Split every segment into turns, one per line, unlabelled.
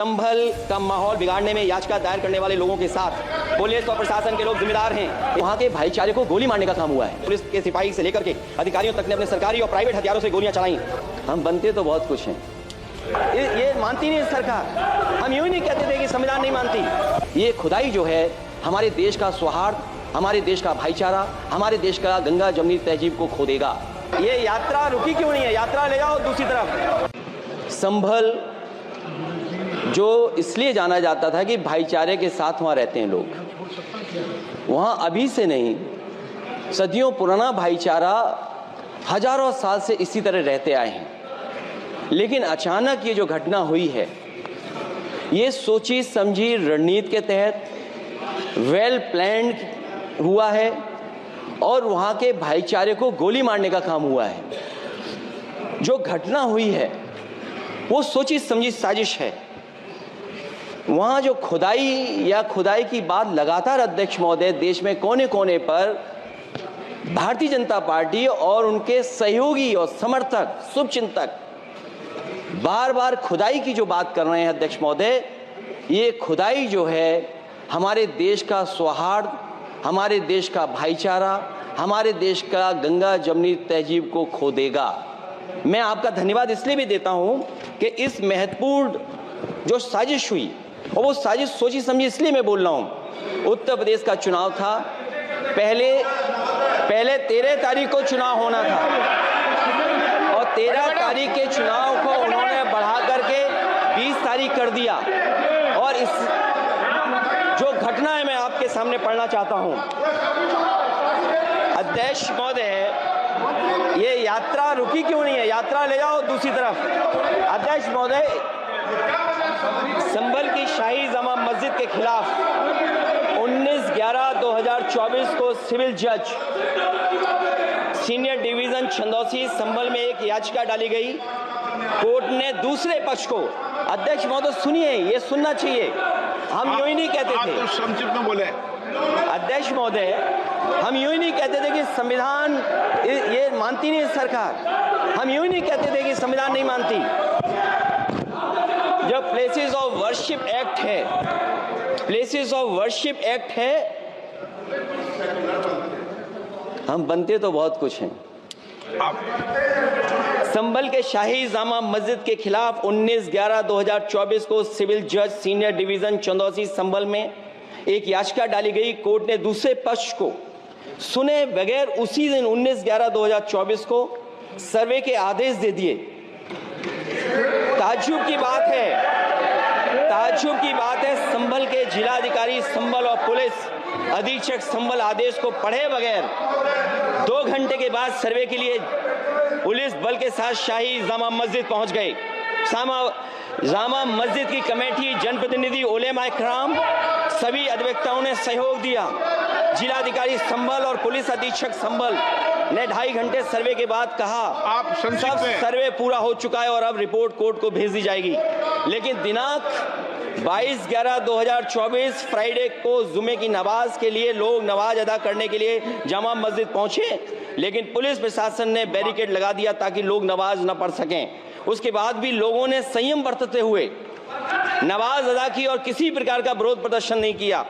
संभल का माहौल बिगाड़ने में याचिका दायर करने वाले लोगों के साथ पुलिस और प्रशासन के लोग जिम्मेदार हैं। वहां के भाईचारे को गोली मारने का काम हुआ है। पुलिस के सिपाही से लेकर के अधिकारियों तक ने अपने सरकारी और प्राइवेट हथियारों से गोलियां चलाई। हम बनते तो बहुत कुछ हैं, ये मानती नहीं सरकार। हम यूं ही नहीं कहते थे कि संविधान नहीं मानती। ये खुदाई जो है हमारे देश का सौहार्द, हमारे देश का भाईचारा, हमारे देश का गंगा जमनी तहजीब को खो देगा। ये यात्रा रुकी क्यों नहीं है? यात्रा ले जाओ दूसरी तरफ। संभल जो इसलिए जाना जाता था कि भाईचारे के साथ वहाँ रहते हैं लोग। वहाँ अभी से नहीं, सदियों पुराना भाईचारा हजारों साल से इसी तरह रहते आए हैं। लेकिन अचानक ये जो घटना हुई है, ये सोची समझी रणनीति के तहत वेल प्लान्ड हुआ है और वहाँ के भाईचारे को गोली मारने का काम हुआ है। जो घटना हुई है वो सोची समझी साजिश है। वहाँ जो खुदाई की बात लगातार अध्यक्ष महोदय देश में कोने कोने पर भारतीय जनता पार्टी और उनके सहयोगी और समर्थक शुभचिंतक बार बार खुदाई की जो बात कर रहे हैं अध्यक्ष महोदय, ये खुदाई जो है हमारे देश का सौहार्द, हमारे देश का भाईचारा, हमारे देश का गंगा जमनी तहजीब को खो देगा। मैं आपका धन्यवाद इसलिए भी देता हूं कि इस महत्वपूर्ण जो साजिश हुई, और वो साजिश सोची समझी इसलिए मैं बोल रहा हूं। उत्तर प्रदेश का चुनाव था, पहले 13 तारीख को चुनाव होना था और 13 तारीख के चुनाव को उन्होंने बढ़ा करके 20 तारीख कर दिया। और इस जो घटना है मैं आपके सामने पढ़ना चाहता हूं। अध्यक्ष महोदय, ये यात्रा रुकी क्यों नहीं है? यात्रा ले जाओ दूसरी तरफ। अध्यक्ष महोदय, संभल की शाही जामा मस्जिद के खिलाफ 19/11/2024 को सिविल जज सीनियर डिवीजन चंदौसी संभल में एक याचिका डाली गई। कोर्ट ने दूसरे पक्ष को, अध्यक्ष महोदय सुनिए, ये सुनना चाहिए। हम यूं ही नहीं कहते थे,
आप तो संक्षिप्त में बोले।
अध्यक्ष महोदय, हम यूं ही नहीं कहते थे कि संविधान ये मानती नहीं सरकार। हम यूं ही नहीं कहते थे कि संविधान नहीं मानती। जब प्लेसेस ऑफ वर्शिप एक्ट है, प्लेसेस ऑफ वर्शिप एक्ट है, हम बनते तो बहुत कुछ हैं। संभल के शाही जामा मस्जिद के खिलाफ 19/11/2024 को सिविल जज सीनियर डिवीजन चंदौसी संभल में एक याचिका डाली गई। कोर्ट ने दूसरे पक्ष को सुने बगैर उसी दिन 19/11/2024 को सर्वे के आदेश दे दिए। ताज्जुब की बात है, संभल के जिलाधिकारी संभल और पुलिस अधीक्षक संभल आदेश को पढ़े बगैर 2 घंटे के बाद सर्वे के लिए पुलिस बल के साथ शाही जामा मस्जिद पहुंच गए। जामा मस्जिद की कमेटी, जनप्रतिनिधि, उलेमा इकराम, सभी अधिवक्ताओं ने सहयोग दिया। जिलाधिकारी संभल और पुलिस अधीक्षक संभल ने 2.5 घंटे सर्वे के बाद कहा,
आप
सब सर्वे पूरा हो चुका है और अब रिपोर्ट कोर्ट को भेज दी जाएगी। लेकिन दिनांक 22/11/2024 फ्राइडे को जुमे की नमाज के लिए लोग नमाज अदा करने के लिए जामा मस्जिद पहुंचे, लेकिन पुलिस प्रशासन ने बैरिकेड लगा दिया ताकि लोग नमाज न पढ़ सकें। उसके बाद भी लोगों ने संयम बरतते हुए नमाज अदा की और किसी प्रकार का विरोध प्रदर्शन नहीं किया।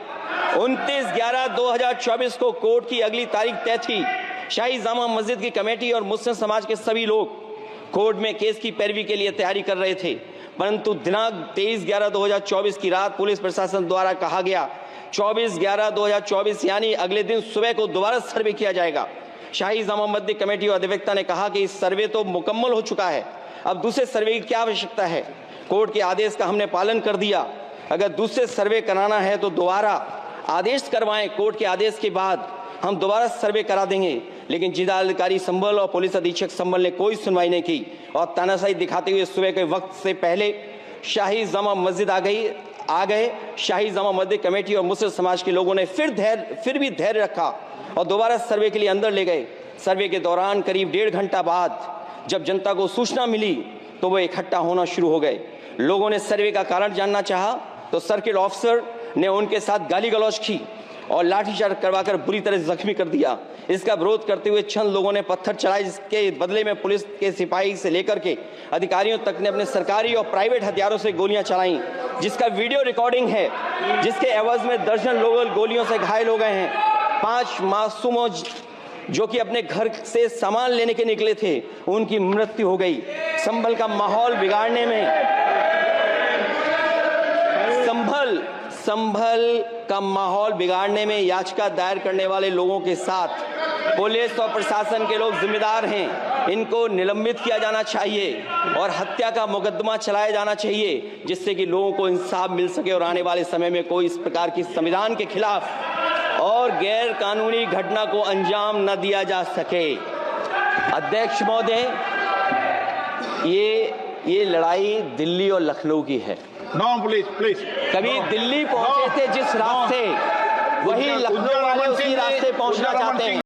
29/11/2024 को कोर्ट की अगली तारीख तय थी। शाही जामा मस्जिद की कमेटी और मुस्लिम समाज के सभी लोग कोर्ट में केस की पैरवी के लिए तैयारी कर रहे थे, परंतु दिनांक 23/11/2024 की रात पुलिस प्रशासन द्वारा कहा गया 24/11/2024 यानी अगले दिन सुबह को दोबारा सर्वे किया जाएगा। शाही जामा मस्जिद कमेटी और अधिवक्ता ने कहा कि इस सर्वे तो मुकम्मल हो चुका है, अब दूसरे सर्वे की क्या आवश्यकता है? कोर्ट के आदेश का हमने पालन कर दिया। अगर दूसरे सर्वे कराना है तो दोबारा आदेश करवाएं। कोर्ट के आदेश के बाद हम दोबारा सर्वे करा देंगे। लेकिन जिलाधिकारी संभल और पुलिस अधीक्षक संभल ने कोई सुनवाई नहीं की और तानाशाही दिखाते हुए सुबह के वक्त से पहले शाही जामा मस्जिद आ गए। शाही जामा मस्जिद कमेटी और मुस्लिम समाज के लोगों ने फिर भी धैर्य रखा और दोबारा सर्वे के लिए अंदर ले गए। सर्वे के दौरान करीब 1.5 घंटा बाद जब जनता को सूचना मिली तो वो इकट्ठा होना शुरू हो गए। लोगों ने सर्वे का कारण जानना चाहा तो सर्किल ऑफिसर ने उनके साथ गाली गलौज की और लाठीचार्ज करवाकर बुरी तरह जख्मी कर दिया। इसका विरोध करते हुए चंद लोगों ने पत्थर चलाए, जिसके बदले में पुलिस के सिपाही से लेकर के अधिकारियों तक ने अपने सरकारी और प्राइवेट हथियारों से गोलियां चलाई, जिसका वीडियो रिकॉर्डिंग है, जिसके एवज में दर्जन लोग गोलियों से घायल हो गए हैं। 5 मासूमों जो कि अपने घर से सामान लेने के निकले थे, उनकी मृत्यु हो गई। संभल का माहौल बिगाड़ने में संभल का माहौल बिगाड़ने में याचिका दायर करने वाले लोगों के साथ पुलिस और प्रशासन के लोग जिम्मेदार हैं। इनको निलंबित किया जाना चाहिए और हत्या का मुकदमा चलाया जाना चाहिए, जिससे कि लोगों को इंसाफ मिल सके और आने वाले समय में कोई इस प्रकार की संविधान के खिलाफ और गैर कानूनी घटना को अंजाम न दिया जा सके। अध्यक्ष महोदय, ये लड़ाई दिल्ली और लखनऊ की है।
No, please.
कभी दिल्ली पहुंचे थे जिस रास्ते, वही लखनऊ वाले उसी रास्ते पहुंचना चाहते हैं।